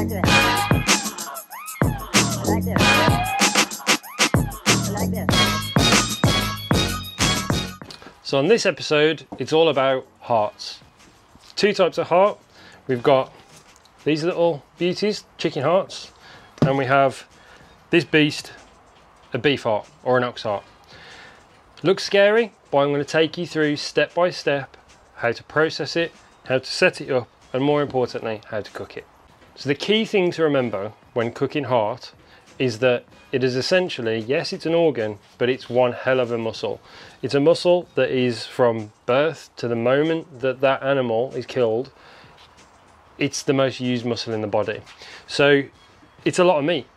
like this. Like this. Like this. So on this episode, it's all about hearts. Two types of heart. We've got these little beauties, chicken hearts, and we have this beast, a beef heart or an ox heart. Looks scary, but I'm going to take you through step by step how to process it, how to set it up, and more importantly, how to cook it. So the key thing to remember when cooking heart is that it is essentially, yes, it's an organ, but it's one hell of a muscle. It's a muscle that is from birth to the moment that that animal is killed. It's the most used muscle in the body. So it's a lot of meat.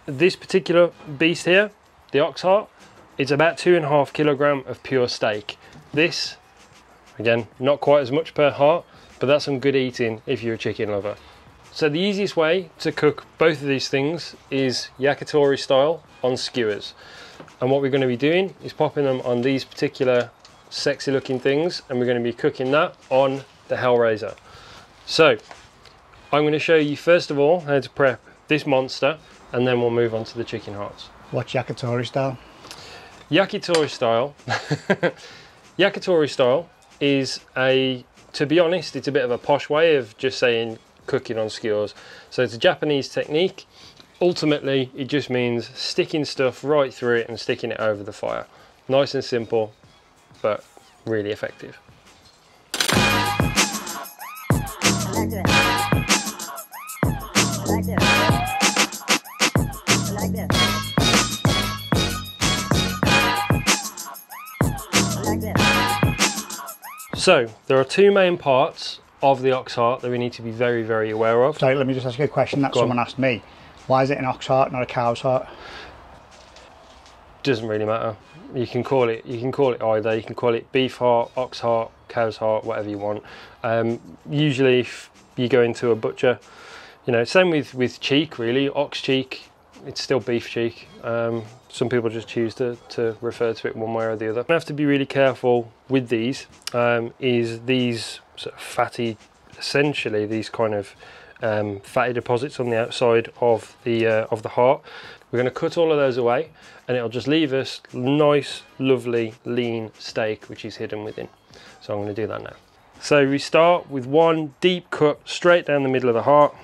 This particular beast here, the ox heart, it's about 2.5 kilograms of pure steak. This, again, not quite as much per heart, but that's some good eating if you're a chicken lover. So the easiest way to cook both of these things is yakitori style on skewers. And what we're going to be doing is popping them on these particular sexy looking things, and we're going to be cooking that on the Hellraiser. So I'm going to show you first of all how to prep this monster, and then we'll move on to the chicken hearts. What's yakitori style? Yakitori style. Yakitori style is to be honest, it's a bit of a posh way of just saying cooking on skewers. So it's a Japanese technique. Ultimately, it just means sticking stuff right through it and sticking it over the fire. Nice and simple, but really effective. Like this. Like this. Like this. Like this. So there are two main parts of the ox heart that we need to be very, very aware of. Sorry, let me just ask you a question that someone asked me. Why is it an ox heart, not a cow's heart? Doesn't really matter. You can call it either. You can call it beef heart, ox heart, cow's heart, whatever you want. Usually if you go into a butcher, you know, same with cheek really, ox cheek, it's still beef cheek. Some people just choose to refer to it one way or the other. You have to be really careful with these, is these sort of fatty, essentially these kind of fatty deposits on the outside of the heart. We're going to cut all of those away, and it'll just leave us nice, lovely, lean steak which is hidden within. So I'm going to do that now. So we start with one deep cut straight down the middle of the heart,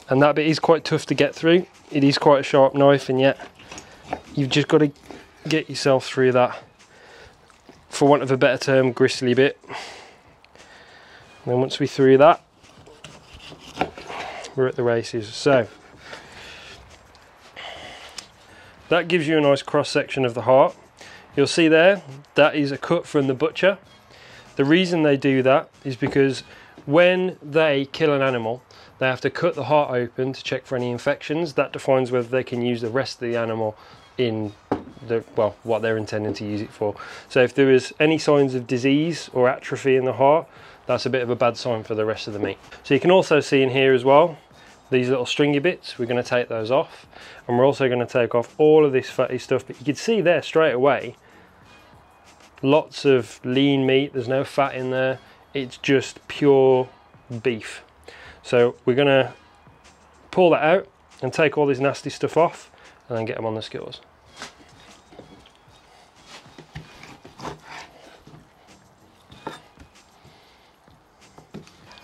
and that bit is quite tough to get through. It is quite a sharp knife, and yet you've just got to get yourself through that, for want of a better term, gristly bit. And then once we're through that, we're at the races. So that gives you a nice cross section of the heart. You'll see there, that is a cut from the butcher. The reason they do that is because when they kill an animal, they have to cut the heart open to check for any infections. That defines whether they can use the rest of the animal in what they're intending to use it for. So if there is any signs of disease or atrophy in the heart, that's a bit of a bad sign for the rest of the meat. So you can also see in here as well, these little stringy bits, we're going to take those off, and we're also going to take off all of this fatty stuff. But you can see there straight away, lots of lean meat, there's no fat in there, it's just pure beef. So we're going to pull that out and take all this nasty stuff off, and then get them on the skewers.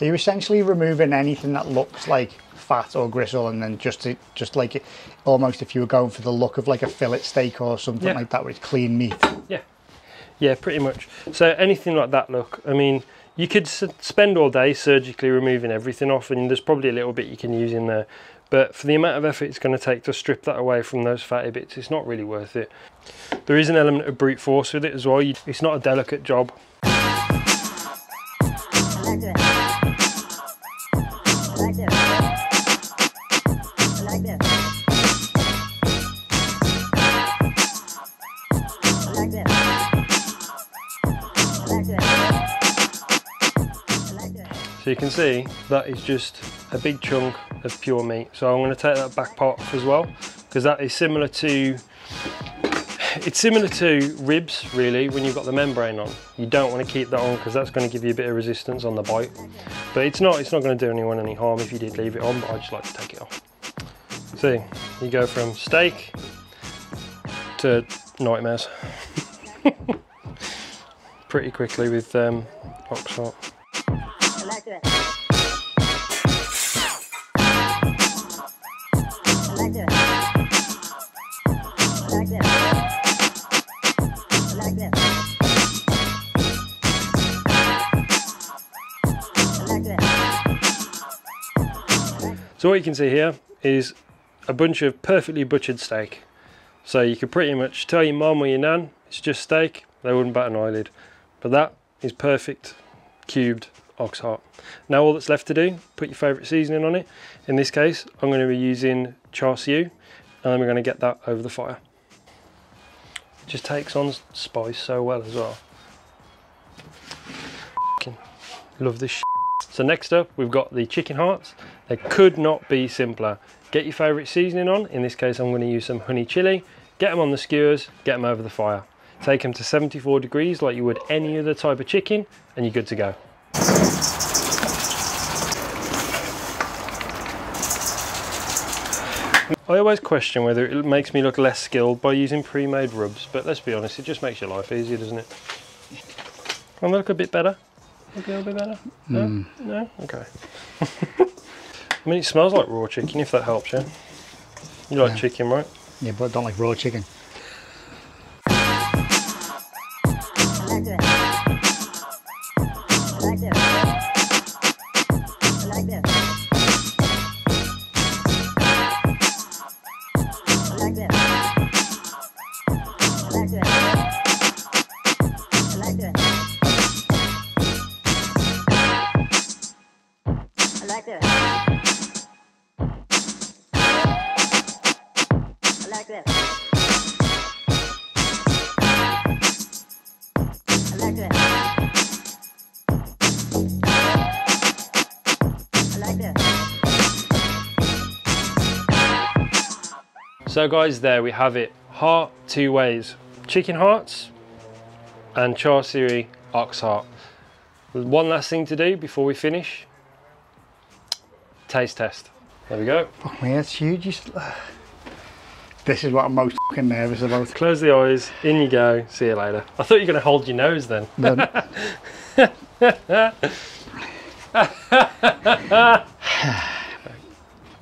Are you essentially removing anything that looks like fat or gristle, and then just like almost if you were going for the look of like a fillet steak or something like that, with clean meat? Yeah, pretty much. So anything like that look, I mean, you could spend all day surgically removing everything off, and there's probably a little bit you can use in there, but for the amount of effort it's going to take to strip that away from those fatty bits, it's not really worth it. There is an element of brute force with it as well. It's not a delicate job. Like this. Like this. Like this. Like this. Like this. Like this. So you can see that is just a big chunk of pure meat. So I'm going to take that back part off as well, because that is similar to It's similar to ribs, really, when you've got the membrane on. You don't want to keep that on because that's going to give you a bit of resistance on the bite. But it's not going to do anyone any harm if you did leave it on, but I just like to take it off. See, you go from steak to nightmares pretty quickly with ox heart. I like that. I like that. I like that. I like that. I like that. So what you can see here is a bunch of perfectly butchered steak. So you could pretty much tell your mum or your nan it's just steak, they wouldn't bat an eyelid. But that is perfect cubed ox heart. Now all that's left to do, put your favourite seasoning on it. In this case, I'm going to be using char siu, and then we're going to get that over the fire. It just takes on spice so well as well. Love this shit. So next up, we've got the chicken hearts. They could not be simpler. Get your favourite seasoning on. In this case, I'm going to use some honey chili. Get them on the skewers, get them over the fire. Take them to 74 degrees like you would any other type of chicken, and you're good to go. I always question whether it makes me look less skilled by using pre-made rubs, but let's be honest, it just makes your life easier, doesn't it? I'm gonna look a bit better. Look a little bit better? No? No? Okay. I mean, it smells like raw chicken, if that helps you. You like chicken, right? Yeah, but I don't like raw chicken. I like that. I like that. I like that. I like that. I like that. I like that. I like that. I like that. I like that. I like that. So guys, there we have it. Heart two ways. Chicken hearts and char siu ox heart. There's one last thing to do before we finish. Taste test. There we go. Fuck me, it's huge. This is what I'm most fucking nervous about. Close the eyes, in you go, see you later. I thought you were going to hold your nose then.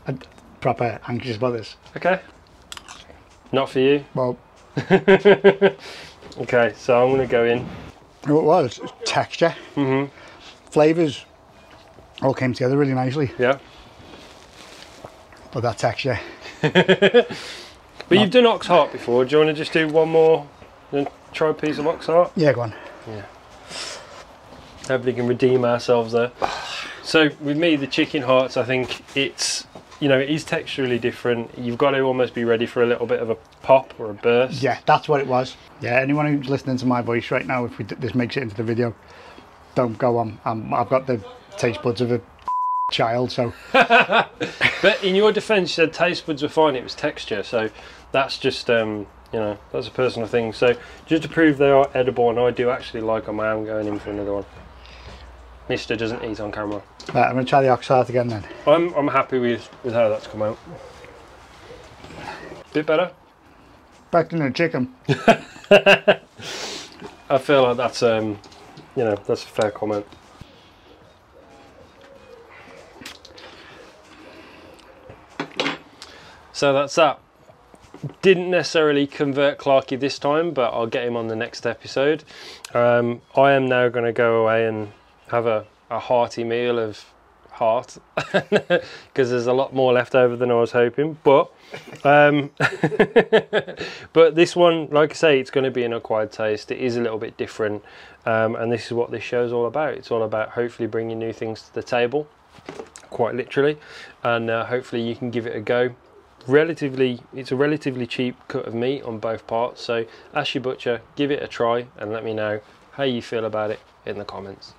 I'm proper anxious about this. Okay. Not for you. Well, Okay, so I'm going to go in. well, it's texture. Flavours all came together really nicely. Yeah. But that texture. But you've done ox heart before. Do you want to just do one more and try a piece of ox heart? Yeah, go on. Yeah. Hopefully we can redeem ourselves there. So with me, the chicken hearts, I think it's, you know, it is texturally different. You've got to almost be ready for a little bit of a pop or a burst. Yeah, that's what it was. Yeah, anyone who's listening to my voice right now, if this makes it into the video, don't go on. I've got the taste buds of a child, so. But in your defence, you said taste buds were fine, it was texture, so that's just, you know, that's a personal thing. So just to prove they are edible, and I do actually like them, I am going in for another one. Mister doesn't eat on camera. Right, I'm going to try the ox heart again then. I'm happy with how that's come out. Bit better? Back to the chicken. I feel like that's, you know, that's a fair comment. So that's that. Didn't necessarily convert Clarky this time, but I'll get him on the next episode. I am now going to go away and have a hearty meal of heart because there's a lot more left over than I was hoping. But but this one, like I say, it's going to be an acquired taste. It is a little bit different, and this is what this show is all about. It's all about hopefully bringing new things to the table, quite literally, and hopefully you can give it a go. It's a relatively cheap cut of meat on both parts, so ask your butcher, give it a try, and let me know how you feel about it in the comments.